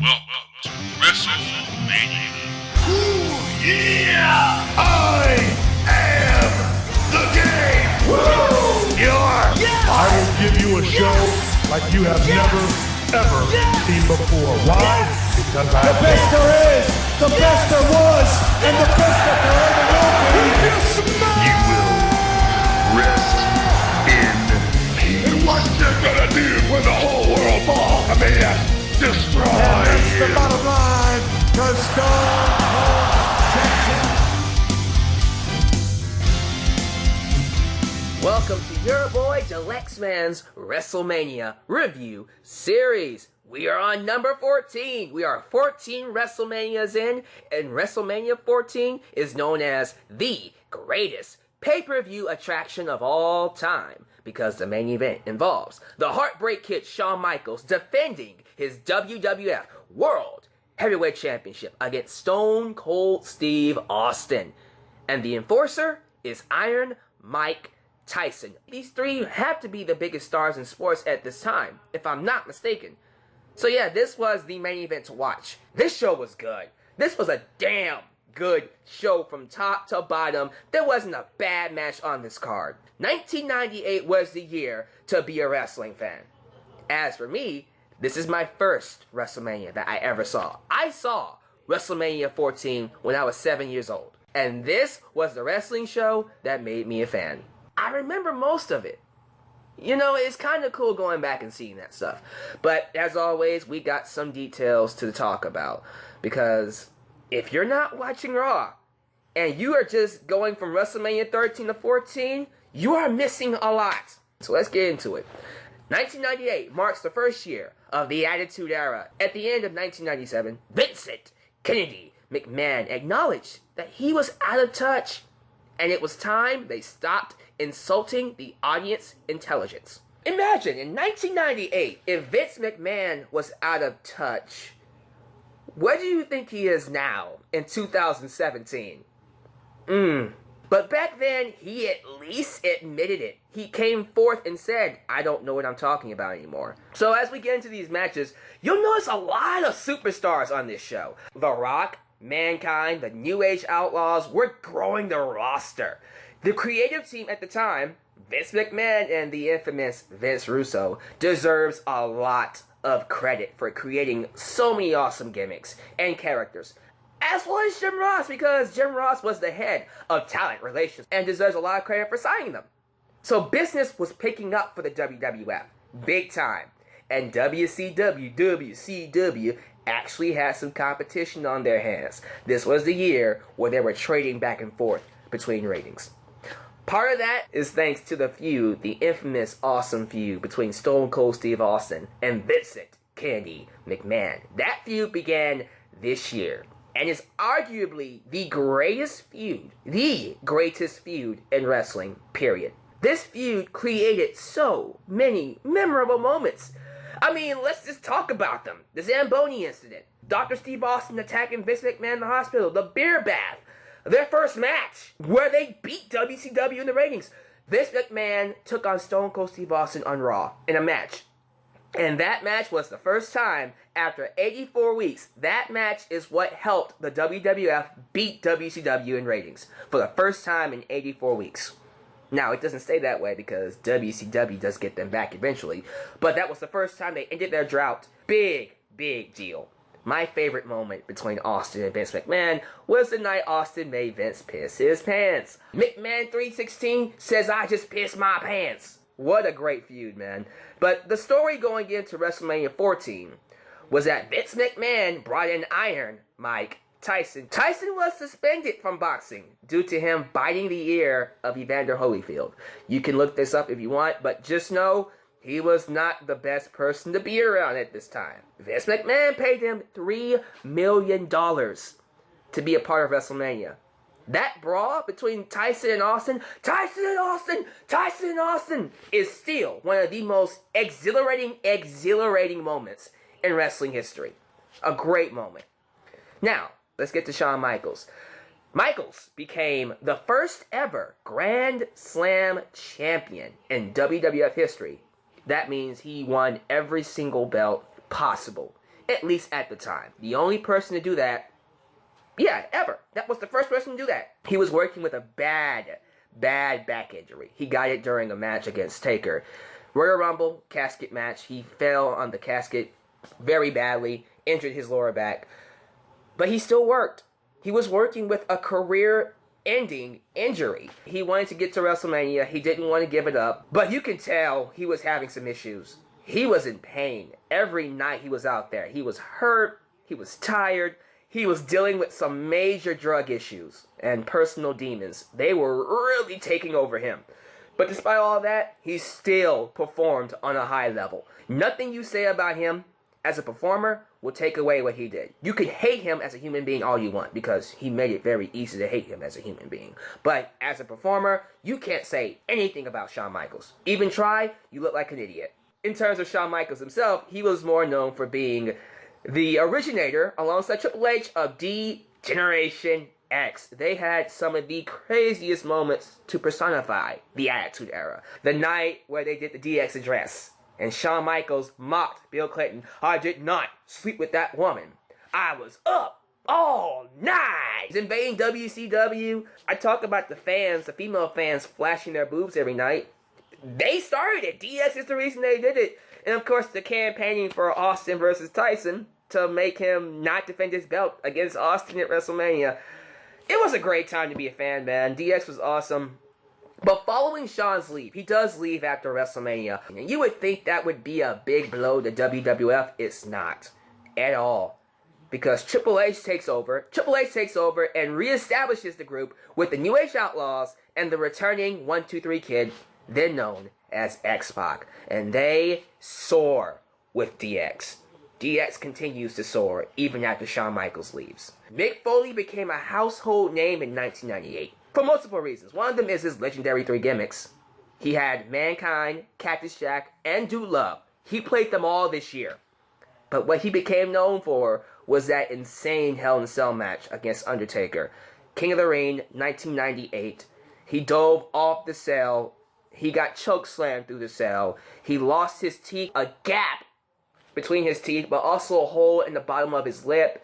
Welcome to WrestleMania. Ooh, yeah! I am the game! Woo! Yes! I will give you a show like you have never, ever seen before. Why? Because I am the best there is, the best there was, and the best that there ever will be. You will rest in peace. What you gonna do when the whole world falls? I mean, destroy And that's you. the bottom line, 'cause Stone Cold says it. Welcome to your boy Alyx Man's WrestleMania review series. We are on number 14. We are 14 WrestleManias in, and WrestleMania 14 is known as the greatest pay-per-view attraction of all time because the main event involves the Heartbreak Kid Shawn Michaels defending his WWF World Heavyweight Championship against Stone Cold Steve Austin. And the enforcer is Iron Mike Tyson. These three have to be the biggest stars in sports at this time, if I'm not mistaken. So yeah, this was the main event to watch. This show was good. This was a damn good show from top to bottom. There wasn't a bad match on this card. 1998 was the year to be a wrestling fan. As for me, this is my first WrestleMania that I ever saw. I saw WrestleMania 14 when I was 7 years old. And this was the wrestling show that made me a fan. I remember most of it. You know, it's kind of cool going back and seeing that stuff. But as always, we got some details to talk about. Because if you're not watching Raw, and you are just going from WrestleMania 13 to 14, you are missing a lot. So let's get into it. 1998 marks the first year of the Attitude Era. At the end of 1997, Vincent Kennedy McMahon acknowledged that he was out of touch. And it was time they stopped insulting the audience intelligence. Imagine, in 1998, if Vince McMahon was out of touch, what do you think he is now in 2017? But back then, he at least admitted it. He came forth and said, I don't know what I'm talking about anymore. So as we get into these matches, you'll notice a lot of superstars on this show. The Rock, Mankind, the New Age Outlaws, were growing the roster. The creative team at the time, Vince McMahon and the infamous Vince Russo, deserves a lot of credit for creating so many awesome gimmicks and characters. As well as Jim Ross, because Jim Ross was the head of talent relations and deserves a lot of credit for signing them. So business was picking up for the WWF, big time. And WCW actually had some competition on their hands. This was the year where they were trading back and forth between ratings. Part of that is thanks to the feud, the infamous awesome feud between Stone Cold Steve Austin and Vincent Kennedy McMahon. That feud began this year and is arguably the greatest feud in wrestling, period. This feud created so many memorable moments. I mean, let's just talk about them. The Zamboni incident, Dr. Steve Austin attacking Vince McMahon in the hospital, the beer bath, their first match, where they beat WCW in the ratings. Vince McMahon took on Stone Cold Steve Austin on Raw in a match. And that match was the first time after 84 weeks. That match is what helped the WWF beat WCW in ratings for the first time in 84 weeks. Now, it doesn't stay that way because WCW does get them back eventually. But that was the first time they ended their drought. Big deal. My favorite moment between Austin and Vince McMahon was the night Austin made Vince piss his pants. McMahon 316 says, I just pissed my pants. What a great feud, man. But the story going into WrestleMania 14 was that Vince McMahon brought in Iron Mike Tyson. Tyson was suspended from boxing due to him biting the ear of Evander Holyfield. You can look this up if you want, but just know he was not the best person to be around at this time. Vince McMahon paid him $3 million to be a part of WrestleMania. That brawl between Tyson and Austin is still one of the most exhilarating moments in wrestling history. A great moment. Now, let's get to Shawn Michaels. Michaels became the first ever Grand Slam champion in WWF history. That means he won every single belt possible. at least at the time. The only person to do that, ever. That was the first person to do that. He was working with a bad back injury. He got it during a match against Taker. Royal Rumble, casket match. He fell on the casket very badly, injured his lower back. But he still worked. He was working with a career-ending injury. He wanted to get to WrestleMania. He didn't want to give it up. But you can tell he was having some issues. He was in pain. Every night he was out there. He was hurt. He was tired. He was dealing with some major drug issues and personal demons. They were really taking over him. But despite all that, he still performed on a high level. Nothing you say about him as a performer will take away what he did. You can hate him as a human being all you want, because he made it very easy to hate him as a human being. But as a performer, you can't say anything about Shawn Michaels. Even try, you look like an idiot. In terms of Shawn Michaels himself, he was more known for being the originator, alongside Triple H, of D-Generation X. They had some of the craziest moments to personify the Attitude Era. The night where they did the DX address, and Shawn Michaels mocked Bill Clinton. "I did not sleep with that woman. I was up all night." He's invading WCW. I talk about the fans, the female fans flashing their boobs every night. They started it. DX is the reason they did it. And of course, the campaigning for Austin versus Tyson to make him not defend his belt against Austin at WrestleMania. It was a great time to be a fan, man. DX was awesome. But following Shawn's leave, he does leave after WrestleMania. And you would think that would be a big blow to WWF. It's not. At all. Because Triple H takes over. Triple H takes over and reestablishes the group with the New Age Outlaws and the returning 1-2-3 Kid, then known as X-Pac. And they soar with DX. DX continues to soar even after Shawn Michaels leaves. Mick Foley became a household name in 1998 for multiple reasons. One of them is his legendary 3 gimmicks. He had Mankind, Cactus Jack, and Dude Love. He played them all this year. But what he became known for was that insane Hell in a Cell match against Undertaker. King of the Ring, 1998. He dove off the cell. He got chokeslammed through the cell. He lost his teeth, a gap between his teeth, but also a hole in the bottom of his lip.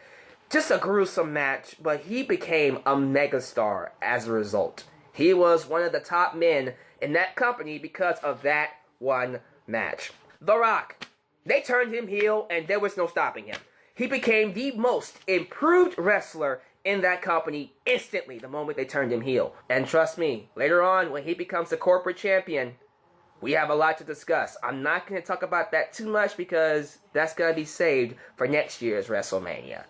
Just a gruesome match, but he became a megastar as a result. He was one of the top men in that company because of that one match. The Rock. They turned him heel, and there was no stopping him. He became the most improved wrestler in that company instantly the moment they turned him heel. And trust me, later on when he becomes the corporate champion, we have a lot to discuss. I'm not going to talk about that too much because that's going to be saved for next year's WrestleMania.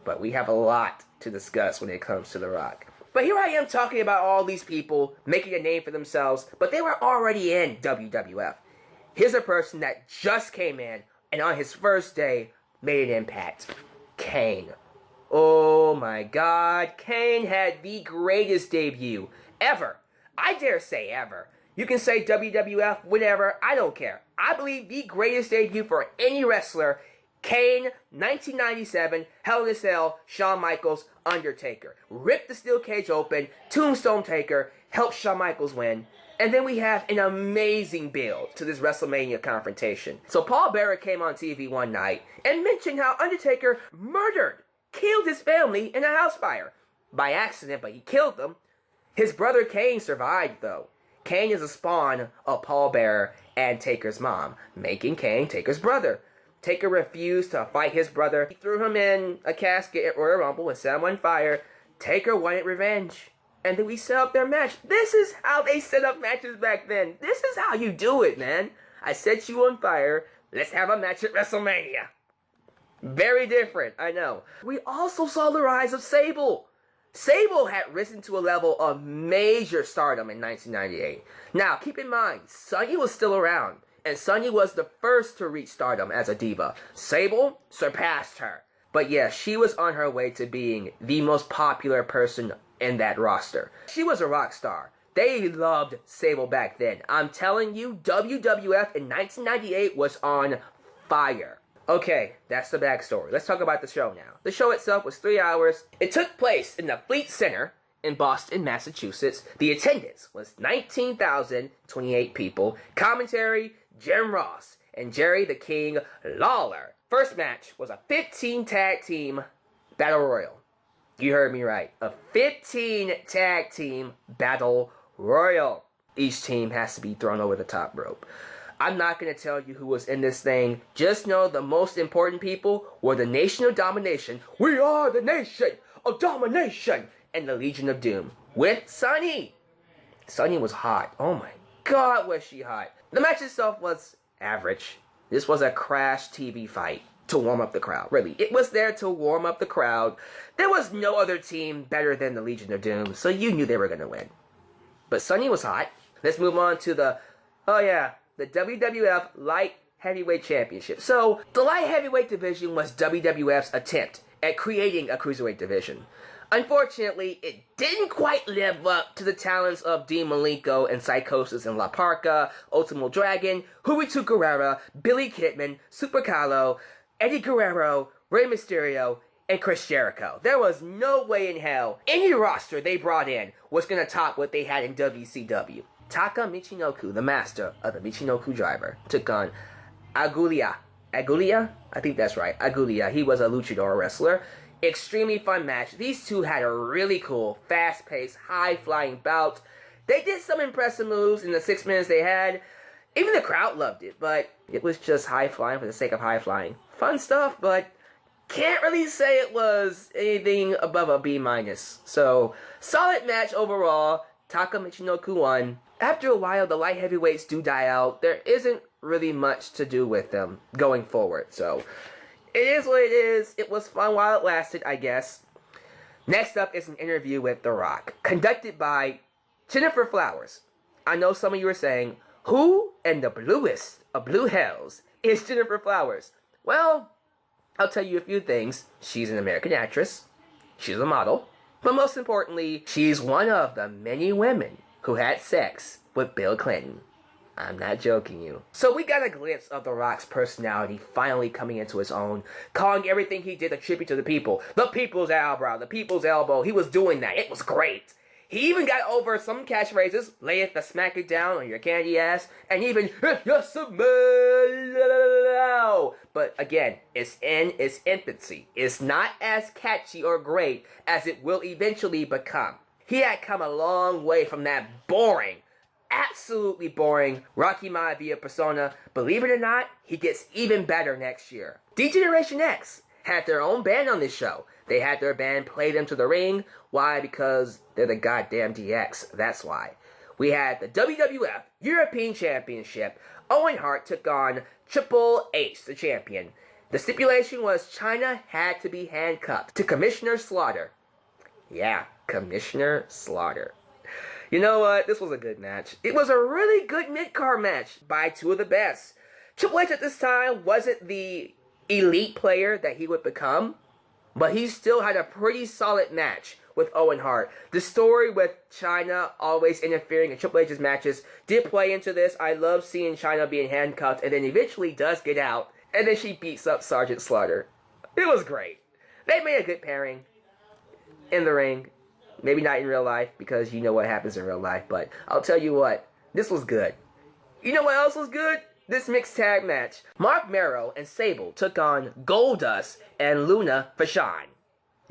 But we have a lot to discuss when it comes to The Rock. But here I am talking about all these people making a name for themselves, but they were already in WWF. Here's a person that just came in and on his first day made an impact. Kane. Oh my God, Kane had the greatest debut ever. I dare say ever. You can say WWF, whatever, I don't care. I believe the greatest debut for any wrestler, Kane, 1997, Hell in a Cell, Shawn Michaels, Undertaker. Ripped the steel cage open, Tombstone Taker, helped Shawn Michaels win. And then we have an amazing build to this WrestleMania confrontation. So Paul Bearer came on TV one night and mentioned how Undertaker killed his family in a house fire. By accident, but he killed them. His brother Kane survived though. Kane is a spawn of Paul Bearer and Taker's mom, making Kane Taker's brother. Taker refused to fight his brother. He threw him in a casket at Royal Rumble and set him on fire. Taker wanted revenge. And then we set up their match. This is how they set up matches back then. This is how you do it, man. I set you on fire. Let's have a match at WrestleMania. Very different, I know. We also saw the rise of Sable. Sable had risen to a level of major stardom in 1998. Now, keep in mind, Sunny was still around, and Sunny was the first to reach stardom as a diva. Sable surpassed her. But yeah, she was on her way to being the most popular person in that roster. She was a rock star. They loved Sable back then. I'm telling you, WWF in 1998 was on fire. Okay, that's the backstory. Let's talk about the show now. The show itself was 3 hours. It took place in the Fleet Center in Boston, Massachusetts. The attendance was 19,028 people. Commentary, Jim Ross and Jerry the King Lawler. first match was a 15 tag team battle royal. You heard me right. A 15 tag team battle royal. Each team has to be thrown over the top rope. I'm not going to tell you who was in this thing. Just know the most important people were the Nation of Domination. We are the Nation of Domination. And the Legion of Doom. With Sunny. Sunny was hot. Oh my God, was she hot. The match itself was average. This was a crash TV fight to warm up the crowd. Really, it was there to warm up the crowd. There was no other team better than the Legion of Doom, so you knew they were going to win. But Sunny was hot. Let's move on to the WWF Light Heavyweight Championship. So, the Light Heavyweight division was WWF's attempt at creating a Cruiserweight division. Unfortunately, it didn't quite live up to the talents of Dean Malenko and Psychosis and La Parka, Ultimo Dragon, Juventud Guerrera, Billy Kidman, Super Carlo, Eddie Guerrero, Rey Mysterio, and Chris Jericho. There was no way in hell any roster they brought in was going to top what they had in WCW. Taka Michinoku, the master of the Michinoku driver, took on Agulia. Agulia? I think that's right. Agulia. He was a luchador wrestler. Extremely fun match. These two had a really cool, fast-paced, high-flying bout. They did some impressive moves in the 6 minutes they had. Even the crowd loved it, but it was just high-flying for the sake of high-flying. Fun stuff, but can't really say it was anything above a B-. So, solid match overall. Taka Michinoku won. After a while, the light heavyweights do die out. There isn't really much to do with them going forward, so it is what it is. It was fun while it lasted, I guess. Next up is an interview with The Rock, conducted by Jennifer Flowers. I know some of you are saying, who in the bluest of blue hells is Jennifer Flowers? Well, I'll tell you a few things. She's an American actress. She's a model. But most importantly, she's one of the many women who had sex with Bill Clinton. I'm not joking you. So we got a glimpse of The Rock's personality finally coming into his own, calling everything he did a tribute to the people. The people's eyebrow, the people's elbow. He was doing that. It was great. He even got over some catchphrases, lay it the smack it down on your candy ass, and even, yes, but again, it's in its infancy. It's not as catchy or great as it will eventually become. He had come a long way from that boring, absolutely boring Rocky Maivia persona. Believe it or not, he gets even better next year. D-Generation X had their own band on this show. They had their band play them to the ring. Why? Because they're the goddamn DX. That's why. We had the WWF European Championship. Owen Hart took on Triple H, the champion. The stipulation was China had to be handcuffed to Commissioner Slaughter. Yeah, Commissioner Slaughter. You know what? This was a good match. It was a really good mid-card match by two of the best. Triple H at this time wasn't the elite player that he would become, but he still had a pretty solid match with Owen Hart. The story with China always interfering in Triple H's matches did play into this. I love seeing China being handcuffed and then eventually does get out, and then she beats up Sergeant Slaughter. It was great. They made a good pairing in the ring. Maybe not in real life, because you know what happens in real life, but I'll tell you what, this was good. You know what else was good? This mixed tag match. Mark Merrow and Sable took on Goldust and Luna Vachon.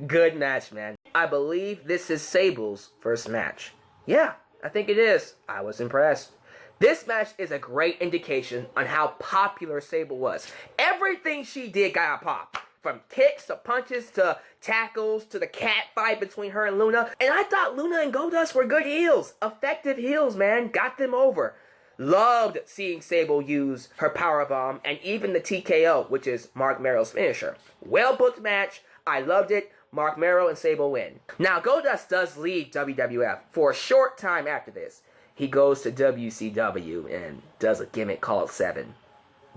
Good match, man. I believe this is Sable's first match. Yeah, I think it is. I was impressed. This match is a great indication on how popular Sable was. Everything she did got a pop. From kicks to punches to tackles to the cat fight between her and Luna. And I thought Luna and Goldust were good heels. Effective heels, man. Got them over. Loved seeing Sable use her powerbomb and even the TKO, which is Mark Merrow's finisher. Well booked match. I loved it. Mark Merrow and Sable win. Now, Goldust does leave WWF for a short time after this. He goes to WCW and does a gimmick called 7.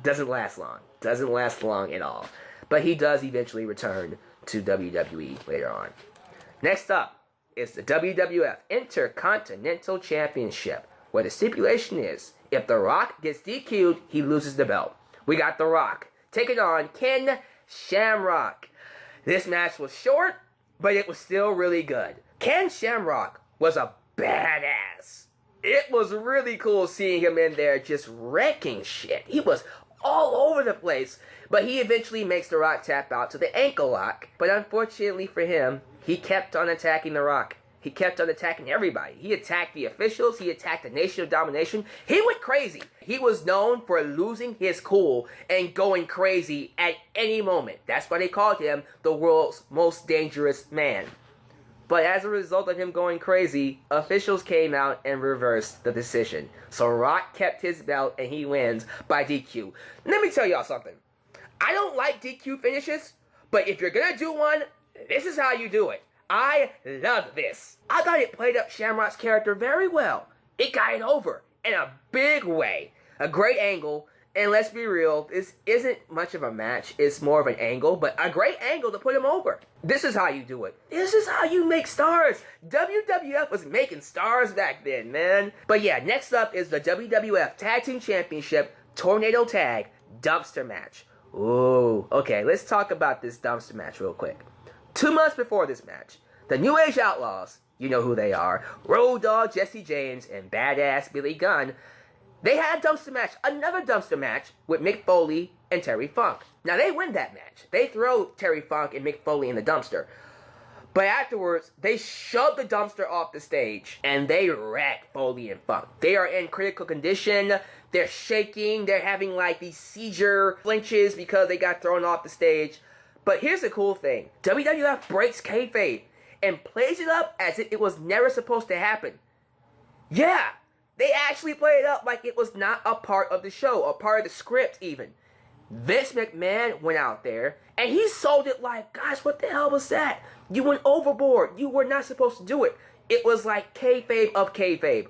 Doesn't last long. Doesn't last long at all. But he does eventually return to WWE later on. Next up is the WWF Intercontinental Championship, where the stipulation is, if The Rock gets DQ'd, he loses the belt. We got The Rock taking on Ken Shamrock. This match was short, but it was still really good. Ken Shamrock was a badass. It was really cool seeing him in there just wrecking shit. He was all over the place. But he eventually makes The Rock tap out to the ankle lock. But unfortunately for him, he kept on attacking The Rock. He kept on attacking everybody. He attacked the officials. He attacked the Nation of Domination. He went crazy. He was known for losing his cool and going crazy at any moment. That's why they called him the world's most dangerous man. But as a result of him going crazy, officials came out and reversed the decision. So Rock kept his belt and he wins by DQ. Let me tell y'all something. I don't like DQ finishes, but if you're gonna do one, this is how you do it. I love this. I thought it played up Shamrock's character very well. It got it over in a big way. A great angle, and let's be real, this isn't much of a match. It's more of an angle, but a great angle to put him over. This is how you do it. This is how you make stars. WWF was making stars back then, man. But yeah, next up is the WWF Tag Team Championship Tornado Tag Dumpster Match. Ooh, okay, let's talk about this dumpster match real quick. 2 months before this match, the New Age Outlaws, you know who they are, Road Dogg Jesse James and Badass Billy Gunn, they had a dumpster match, another dumpster match with Mick Foley and Terry Funk. Now they win that match. They throw Terry Funk and Mick Foley in the dumpster. But afterwards, they shove the dumpster off the stage and they wreck Foley and Funk. They are in critical condition. They're shaking. They're having like these seizure flinches because they got thrown off the stage. But here's the cool thing. WWF breaks kayfabe and plays it up as if it was never supposed to happen. Yeah, they actually play it up like it was not a part of the show, a part of the script even. Vince McMahon went out there and he sold it like, guys, what the hell was that? You went overboard. You were not supposed to do it. It was like kayfabe of kayfabe.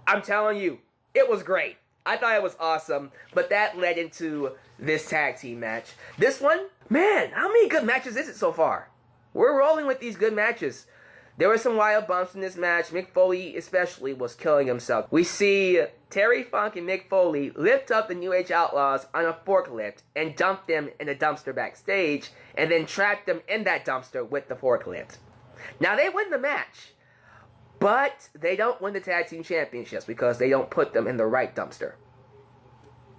I'm telling you, it was great. I thought it was awesome, but that led into this tag team match. This one, man, how many good matches is it so far? We're rolling with these good matches. There were some wild bumps in this match. Mick Foley especially was killing himself. We see Terry Funk and Mick Foley lift up the New Age Outlaws on a forklift and dump them in a dumpster backstage and then trap them in that dumpster with the forklift. Now they win the match, but they don't win the tag team championships because they don't put them in the right dumpster.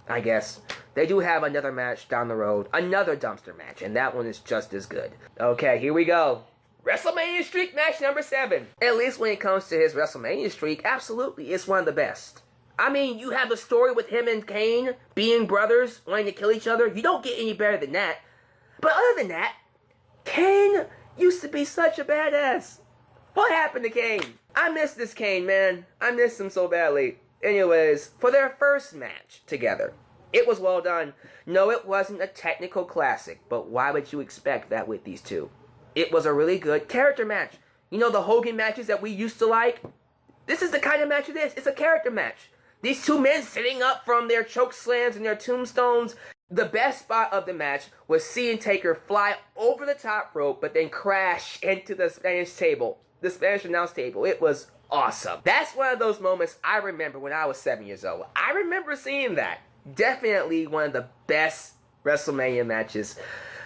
I guess. They do have another match down the road, another dumpster match, and that one is just as good. Okay, here we go. WrestleMania Streak match number 7. At least when it comes to his WrestleMania streak, absolutely, it's one of the best. I mean, you have a story with him and Kane being brothers, wanting to kill each other. You don't get any better than that. But other than that, Kane used to be such a badass. What happened to Kane? I miss this Kane, man. I miss him so badly. Anyways, for their first match together, it was well done. No, it wasn't a technical classic, but why would you expect that with these two? It was a really good character match. You know the Hogan matches that we used to like? This is the kind of match it is. It's a character match. These two men sitting up from their choke slams and their tombstones. The best spot of the match was seeing Taker fly over the top rope, but then crash into the Spanish table, the Spanish announce table. It was awesome. That's one of those moments I remember when I was 7 years old. I remember seeing that. Definitely one of the best WrestleMania matches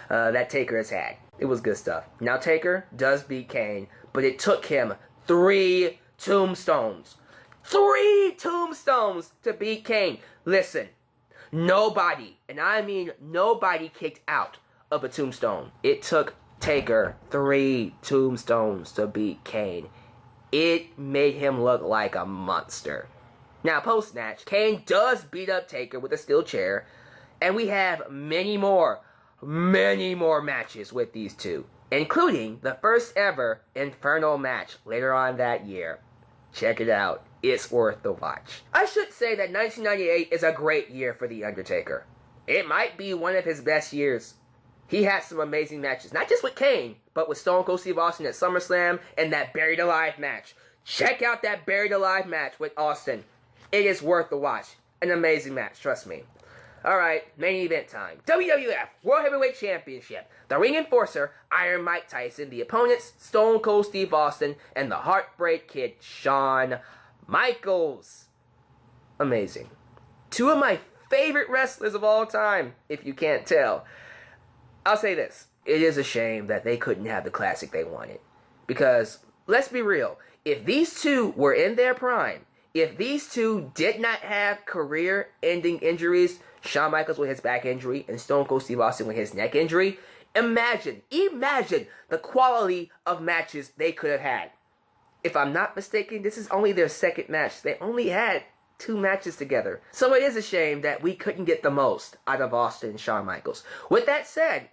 that Taker has had. It was good stuff. Now Taker does beat Kane, but it took him 3 tombstones. 3 tombstones to beat Kane. Listen, nobody, and I mean nobody, kicked out of a tombstone. It took Taker 3 tombstones to beat Kane. It made him look like a monster. Now, post-match, Kane does beat up Taker with a steel chair, and we have many more matches with these two, including the first ever Inferno match later on that year. Check it out. It's worth the watch. I should say that 1998 is a great year for The Undertaker. It might be one of his best years. He had some amazing matches, not just with Kane, but with Stone Cold Steve Austin at SummerSlam and that Buried Alive match. Check out that Buried Alive match with Austin. It is worth the watch. An amazing match, trust me. Alright, main event time. WWF World Heavyweight Championship. The ring enforcer, Iron Mike Tyson. The opponents, Stone Cold Steve Austin and the Heartbreak Kid, Shawn Michaels. Amazing. 2 of my favorite wrestlers of all time, if you can't tell. I'll say this. It is a shame that they couldn't have the classic they wanted. Because, let's be real, if these two were in their prime, if these two did not have career-ending injuries, Shawn Michaels with his back injury and Stone Cold Steve Austin with his neck injury, imagine the quality of matches they could have had. If I'm not mistaken, this is only their second match. They only had 2 matches together. So it is a shame that we couldn't get the most out of Austin and Shawn Michaels. With that said,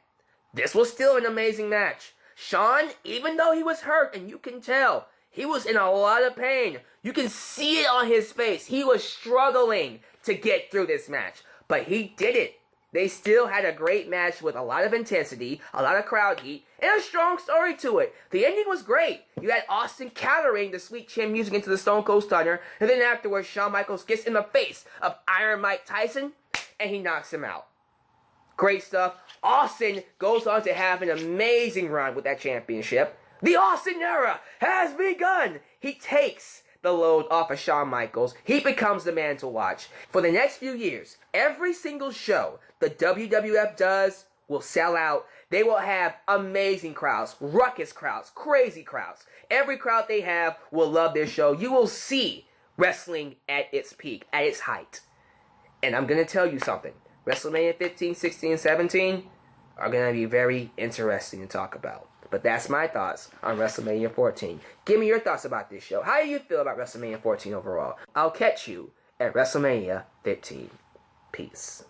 this was still an amazing match. Shawn, even though he was hurt, and you can tell, he was in a lot of pain. You can see it on his face. He was struggling to get through this match. But he did it. They still had a great match with a lot of intensity, a lot of crowd heat, and a strong story to it. The ending was great. You had Austin countering the Sweet Chin music into the Stone Cold Stunner, and then afterwards, Shawn Michaels gets in the face of Iron Mike Tyson, and he knocks him out. Great stuff. Austin goes on to have an amazing run with that championship. The Austin era has begun. He takes the load off of Shawn Michaels. He becomes the man to watch. For the next few years, every single show the WWF does will sell out. They will have amazing crowds, ruckus crowds, crazy crowds. Every crowd they have will love their show. You will see wrestling at its peak, at its height. And I'm going to tell you something. WrestleMania 15, 16, and 17 are going to be very interesting to talk about. But that's my thoughts on WrestleMania 14. Give me your thoughts about this show. How do you feel about WrestleMania 14 overall? I'll catch you at WrestleMania 15. Peace.